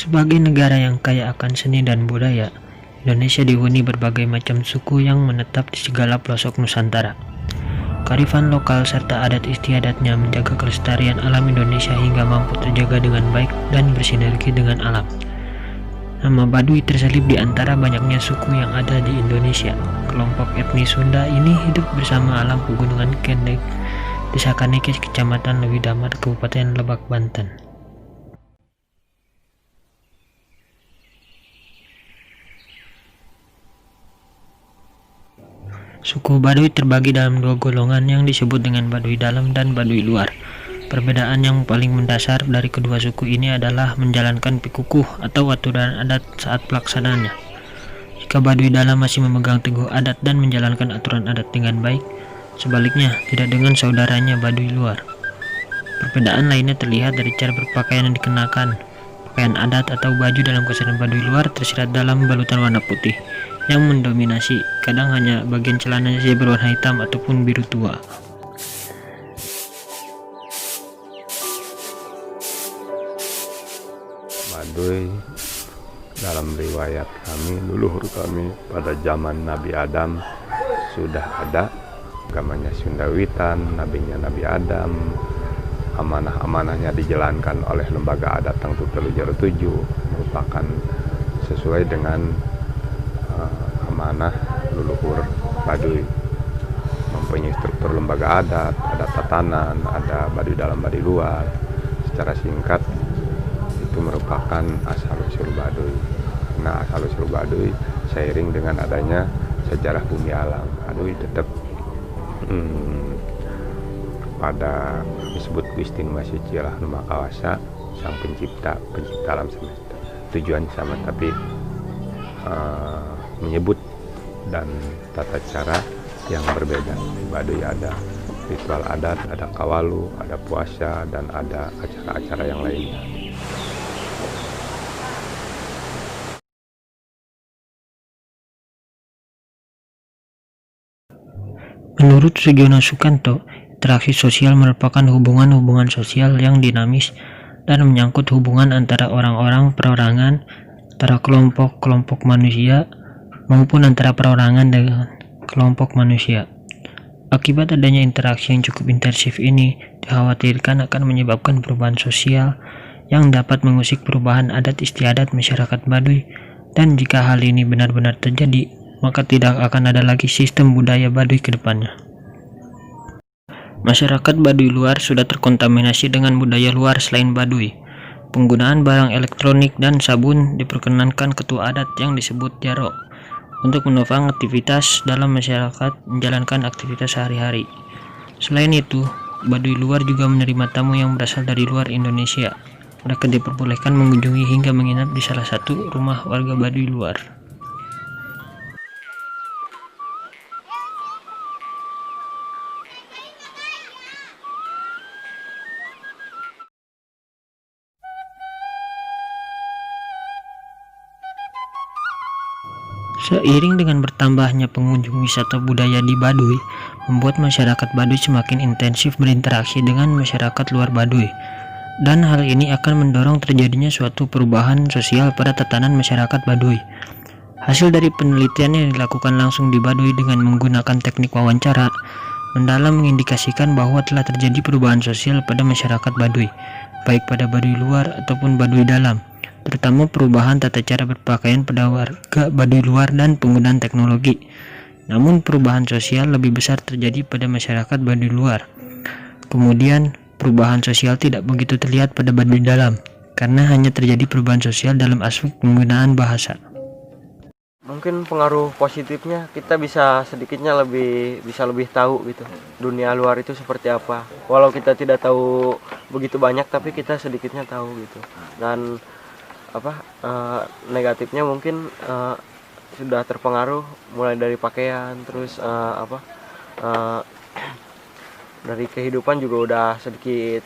Sebagai negara yang kaya akan seni dan budaya, Indonesia dihuni berbagai macam suku yang menetap di segala pelosok Nusantara. Kearifan lokal serta adat istiadatnya menjaga kelestarian alam Indonesia hingga mampu terjaga dengan baik dan bersinergi dengan alam. Nama Baduy terselip di antara banyaknya suku yang ada di Indonesia. Kelompok etnis Sunda ini hidup bersama alam pegunungan Kendeng, Desa Kanekes, Kecamatan Leuwi Damar, Kabupaten Lebak, Banten. Suku Baduy terbagi dalam dua golongan yang disebut dengan Baduy Dalam dan Baduy Luar. Perbedaan yang paling mendasar dari kedua suku ini adalah menjalankan pikukuh atau aturan adat saat pelaksanaannya. Jika Baduy Dalam masih memegang teguh adat dan menjalankan aturan adat dengan baik, sebaliknya tidak dengan saudaranya Baduy Luar. Perbedaan lainnya terlihat dari cara berpakaian yang dikenakan. Pakaian adat atau baju dalam kesenian Baduy Luar tersirat dalam balutan warna putih yang mendominasi, kadang hanya bagian celananya saja berwarna hitam ataupun biru tua. Baduy dalam riwayat kami, leluhur kami pada zaman Nabi Adam sudah ada. Agamanya Sundawitan, nabinya Nabi Adam, amanah-amanahnya dijalankan oleh lembaga adat Tangtu Telu Jaro 7, merupakan sesuai dengan amanah leluhur Baduy. Mempunyai struktur lembaga adat, ada tatanan, ada Baduy Dalam, Baduy Luar. Secara singkat, itu merupakan asal-usul Baduy. Nah, asal-usul Baduy seiring dengan adanya sejarah bumi alam, Baduy tetap pada disebut Gusti Nu Masuci lah Nu Makawasa, sang pencipta alam semesta. Tujuan sama, tapi menyebut dan tata cara yang berbeda. Di Baduy ada ritual adat, ada kawalu, ada puasa, dan ada acara-acara yang lainnya. Menurut Sugiono Sukanto, interaksi sosial merupakan hubungan-hubungan sosial yang dinamis dan menyangkut hubungan antara orang-orang, perorangan, antara kelompok-kelompok manusia, maupun antara perorangan dengan kelompok manusia. Akibat adanya interaksi yang cukup intensif ini, dikhawatirkan akan menyebabkan perubahan sosial yang dapat mengusik perubahan adat istiadat masyarakat Baduy, dan jika hal ini benar-benar terjadi, maka tidak akan ada lagi sistem budaya Baduy ke depannya. Masyarakat Baduy Luar sudah terkontaminasi dengan budaya luar selain Baduy. Penggunaan barang elektronik dan sabun diperkenankan ketua adat yang disebut Jaro untuk menopang aktivitas dalam masyarakat menjalankan aktivitas sehari-hari. Selain itu, Baduy Luar juga menerima tamu yang berasal dari luar Indonesia. Mereka diperbolehkan mengunjungi hingga menginap di salah satu rumah warga Baduy Luar. Seiring dengan bertambahnya pengunjung wisata budaya di Baduy, membuat masyarakat Baduy semakin intensif berinteraksi dengan masyarakat luar Baduy. Dan hal ini akan mendorong terjadinya suatu perubahan sosial pada tatanan masyarakat Baduy. Hasil dari penelitian yang dilakukan langsung di Baduy dengan menggunakan teknik wawancara, mendalam mengindikasikan bahwa telah terjadi perubahan sosial pada masyarakat Baduy, baik pada Baduy Luar ataupun Baduy Dalam, terutama perubahan tata cara berpakaian pada warga Baduy Luar dan penggunaan teknologi. Namun perubahan sosial lebih besar terjadi pada masyarakat Baduy Luar. Kemudian perubahan sosial tidak begitu terlihat pada Baduy Dalam, karena hanya terjadi perubahan sosial dalam aspek penggunaan bahasa. Mungkin pengaruh positifnya kita bisa lebih tahu gitu dunia luar itu seperti apa. Walau kita tidak tahu begitu banyak, tapi kita sedikitnya tahu gitu. Dan negatifnya mungkin sudah terpengaruh mulai dari pakaian, terus dari kehidupan juga udah sedikit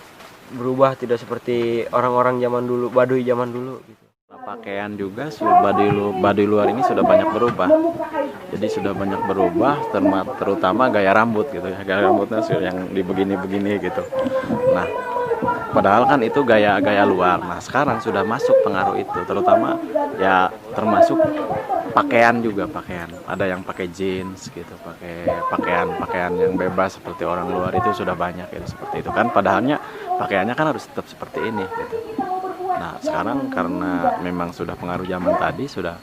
berubah, tidak seperti orang-orang zaman dulu, Baduy zaman dulu gitu. Pakaian juga Baduy Luar ini sudah banyak berubah. Jadi sudah banyak berubah, terutama gaya rambut gitu ya. Gaya rambutnya yang di begini-begini gitu. Nah, Padahal kan itu gaya-gaya luar. Nah sekarang sudah masuk pengaruh itu, terutama ya termasuk pakaian juga, pakaian. Ada yang pakai jeans gitu, pakai pakaian yang bebas seperti orang luar itu sudah banyak itu seperti itu kan. Padahalnya pakaiannya kan harus tetap seperti ini gitu. Nah sekarang karena memang sudah pengaruh zaman tadi, sudah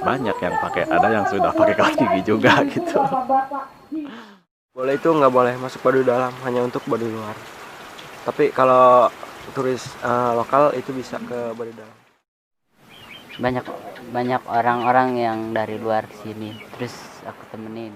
banyak yang pakai, ada yang sudah pakai kaos gigi juga gitu. Boleh itu nggak boleh masuk Baduy dalam, hanya untuk Baduy luar. Tapi kalau turis lokal itu bisa ke Baduy dalam. Banyak orang-orang yang dari luar sini, terus aku temenin.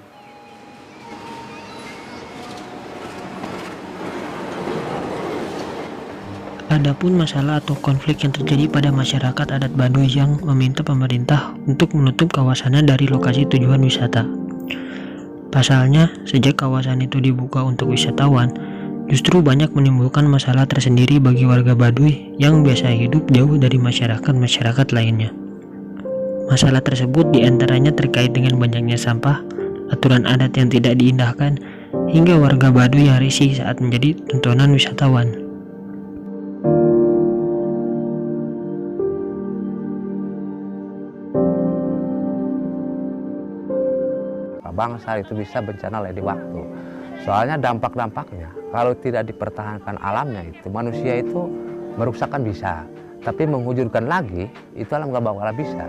Adapun masalah atau konflik yang terjadi pada masyarakat adat Baduy yang meminta pemerintah untuk menutup kawasannya dari lokasi tujuan wisata. Pasalnya, sejak kawasan itu dibuka untuk wisatawan, justru banyak menimbulkan masalah tersendiri bagi warga Baduy yang biasa hidup jauh dari masyarakat lainnya. Masalah tersebut diantaranya terkait dengan banyaknya sampah, aturan adat yang tidak diindahkan, hingga warga Baduy yang risih saat menjadi tontonan wisatawan. Bangsa itu bisa bencana lagi waktu. Soalnya dampak-dampaknya kalau tidak dipertahankan alamnya itu, manusia itu merusakkan bisa, tapi menghujurkan lagi itu alam gak bakal bisa.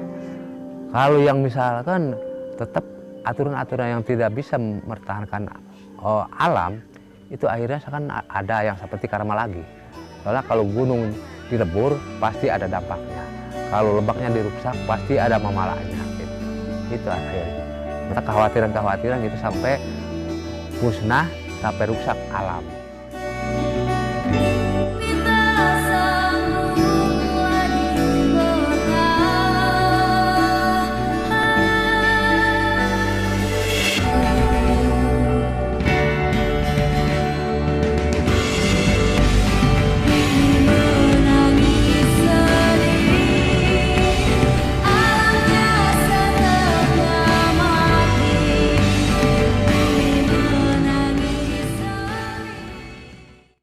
Kalau yang misalkan tetap aturan-aturan yang tidak bisa mempertahankan alam, itu akhirnya kan ada yang seperti karma lagi. Soalnya kalau gunung dilebur pasti ada dampaknya, kalau lebaknya dirusak pasti ada mamalahnya gitu. Itu akhirnya maka kekhawatiran itu sampai musnah, sampai rusak alam.